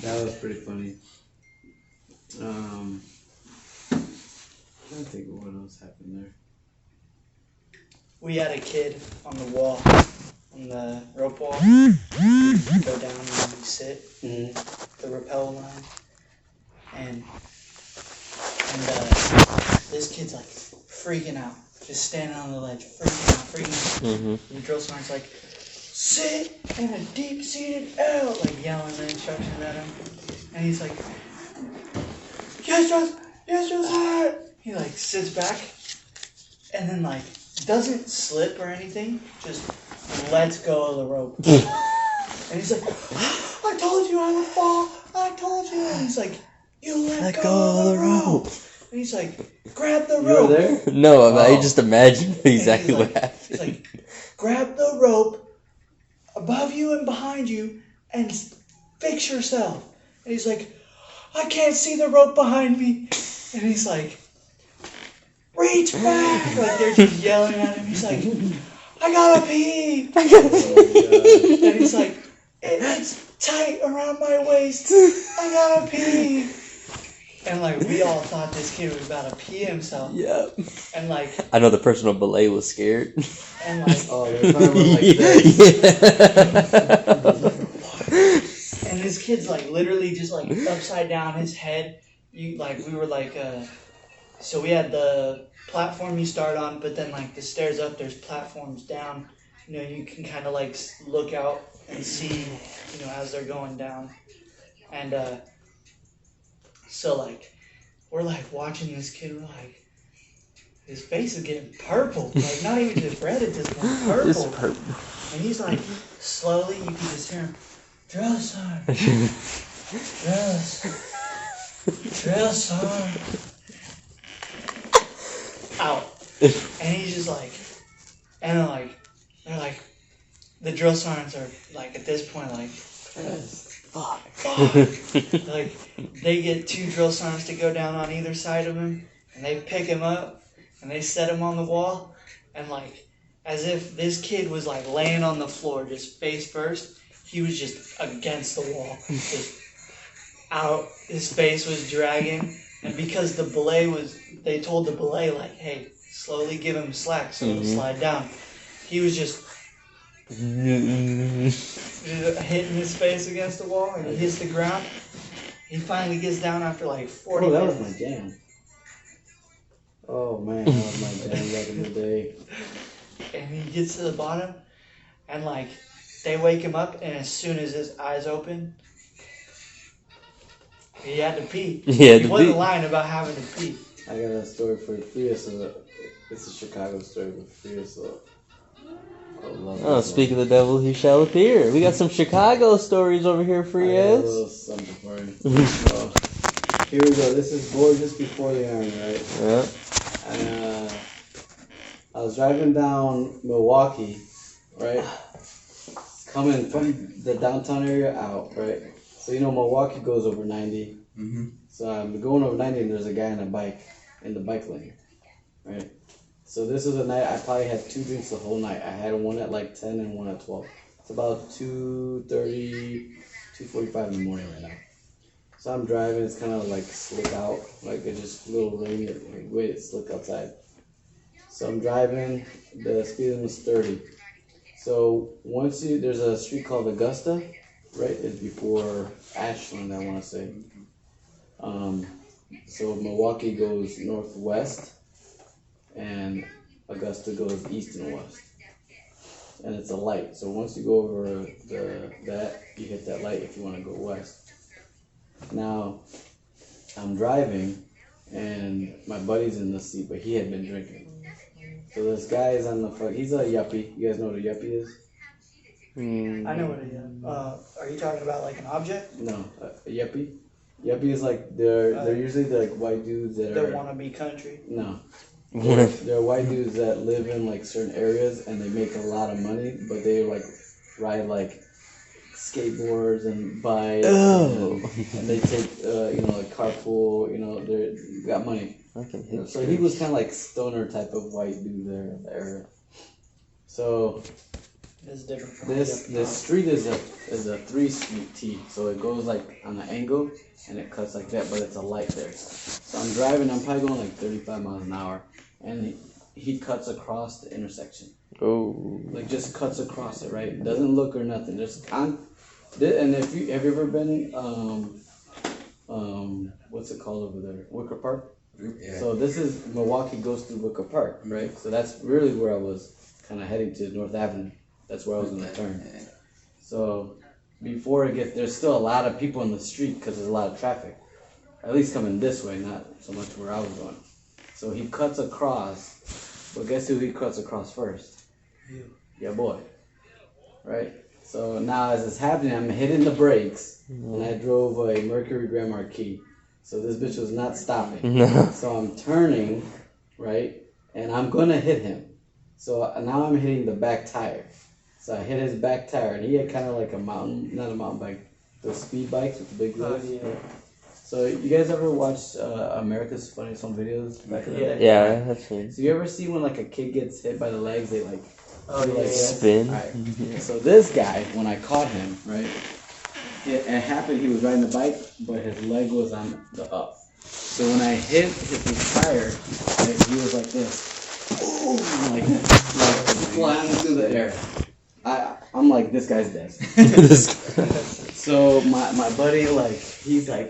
That was pretty funny. I'm trying to think of what else happened there. We had a kid on the wall, on the rope wall. You go down and you sit, the rappel line, and this kid's like freaking out, just standing on the ledge, freaking out. The drill sergeant's like, sit in a deep-seated L, like yelling the instructions at him, and he's like, yes, drill sergeant. He like sits back, and then like doesn't slip or anything, just lets go of the rope. And he's like, I told you I would fall. I told you. And he's like, you let go of the rope. And he's like, grab the rope. You were there? No, I just imagined exactly what happened. He's like, grab the rope above you and behind you and fix yourself. And he's like, I can't see the rope behind me. And he's like, reach back! Like they're just yelling at him. He's like, I gotta pee! And he's like, it's tight around my waist. I gotta pee! And like we all thought this kid was about to pee himself. Yeah. And like I know the person on belay was scared. And like they're trying to like this. And this kid's like literally just like upside down, his head. We were like so we had the platform you start on, but then like the stairs up, there's platforms down. You know, you can kind of like look out and see, you know, as they're going down. And so like we're like watching this kid, we're like, his face is getting purple, like not even just red at this point, purple. It's purple. And he's like slowly, you can just hear him, drill sergeant, drill sergeant. Out. And he's just like, and then like, they're like, the drill sergeants are like at this point like, fuck. Like they get 2 drill sergeants to go down on either side of him, and they pick him up and they set him on the wall, and like as if this kid was like laying on the floor just face first, he was just against the wall, just out. His face was dragging. And because the belay they told the belay, like, hey, slowly give him slack so he'll slide down. He was just hitting his face against the wall, and he hits the ground. He finally gets down after like 40 minutes. Oh, that was my jam. Oh, man, that was my jam back in the day. And he gets to the bottom, and like, they wake him up, and as soon as his eyes open, he had to pee. He wasn't lying about having to pee. I got a story for Free Us. It's a Chicago story, but Free Us. Speak of the devil, he shall appear. We got some Chicago stories over here for you. I got a little something for you. Here we go. This is just before the Army, right? Yeah. And I was driving down Milwaukee, right? Coming from the downtown area out, right? So, you know, Milwaukee goes over 90. So I'm going over 90 and there's a guy on a bike in the bike lane, right? So this is a night, I probably had 2 drinks the whole night. I had one at like 10 and one at 12. It's about 2:30, 2:45 in the morning right now. So I'm driving, it's kind of like slick out, like it just a little rainy, it's slick outside. So I'm driving, the speed limit is 30. So once there's a street called Augusta, right? It's before Ashland, I want to say. So Milwaukee goes northwest, and Augusta goes east and west. And it's a light. So once you go over that, you hit that light if you want to go west. Now, I'm driving, and my buddy's in the seat, but he had been drinking. So this guy is on the front. He's a yuppie. You guys know what a yuppie is? I know what a yuppie. Are you talking about like an object? No, a yuppie. Yuppie is like they're usually like white dudes that are wannabe country. No, they're white dudes that live in like certain areas and they make a lot of money, but they like ride like skateboards and bikes. And they take like carpool. You know, they got money. Okay. So he was kind of like stoner type of white dude there in the area. So It's different from This street is a 3-street T, so it goes like on an angle and it cuts like that, but it's a light there. So I'm driving, I'm probably going like 35 miles an hour, and he cuts across the intersection. Oh. Like just cuts across it, right? Doesn't look or nothing. Just on. And if you have you ever been what's it called over there? Wicker Park. Yeah. So this is Milwaukee goes through Wicker Park, right? So that's really where I was kind of heading to North Avenue. That's where I was gonna turn. So before it gets, there's still a lot of people in the street because there's a lot of traffic. At least coming this way, not so much where I was going. So he cuts across, but guess who he cuts across first? You. Yeah, boy. Right? So now as it's happening, I'm hitting the brakes, and I drove a Mercury Grand Marquis. So this bitch was not stopping. No. So I'm turning, right? And I'm gonna hit him. So now I'm hitting the back tire. So I hit his back tire, and he had kind of like not a mountain bike, those speed bikes with the big wheels. yeah. So you guys ever watched America's Funniest Home Videos back in the day? Yeah, that's fine. So you ever see when like a kid gets hit by the legs, they like Oh, do yeah, like yeah. this? Spin. Alright. So this guy, when I caught him, right, it happened. He was riding the bike, but his leg was on the up. So when I hit his tire, right, he was like this, boom, like flying through the air. I'm like, this guy's dead. This- So my buddy, like, he's like,